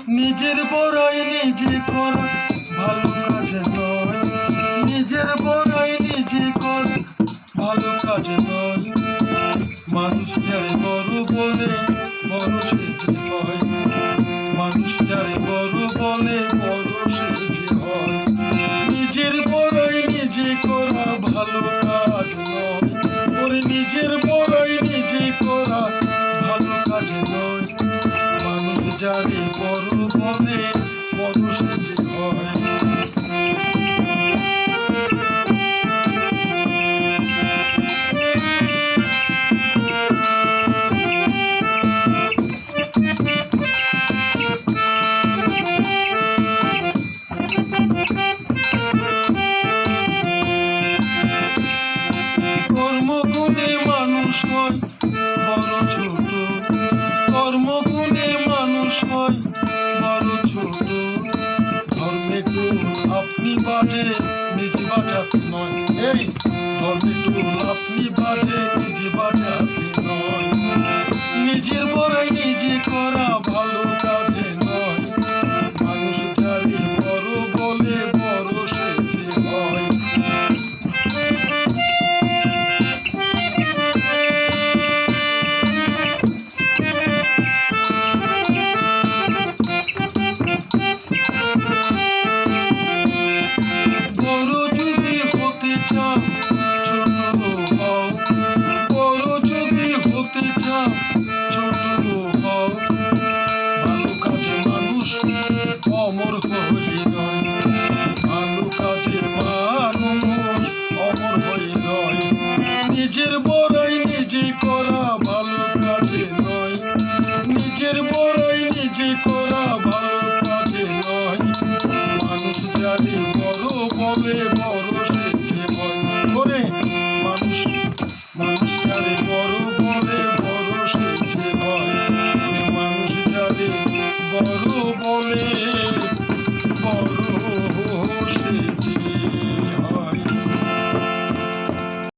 নিজের বড়াই নিজে করা ভালো কাজ নয়, নিজের বড়াই নিজে করা ভালো কাজ নয়। মানুষ যারে বড় বলে বড় সে যে হয়, মানুষ যারে বড় বলে বড় সে যে হয়। নিজের বড়াই নিজে করা ভালো কাজ নয়, ওরে নিজের বড়াই নিজে করা ভালো কাজ নয়। মানুষ যারে বড় বলে বড় সে যে হয়। কর্মগুণে মানুষ হয় বড় ছোট, কর্মগুণে মানুষ হয় বড় ছোট। ধর্মে টুল আপনি বাজে নিজে বাজাতে নয়, এই ধর্মে টুল আপনি বাজে নিজে বাজাতে নয়। নিজের বড়াই নিজে করা ভালো কাজে নয়, মানুষ যারে বড় বলে বড় সে যে হয়। বড় যদি হতে চাও ছোট হও, বড় যদি হতে চাও ছোট হও। ভালো কাজে মানুষ অমর হয়ে রয়, ভালো কাজে মানুষ অমর হয়ে রয়। নিজের বড়াই নিজে করা ভালো কাজে নয়, নিজের বড়াই নিজে করা ভালো কাজে নয়। মানুষ যারে বড় বলে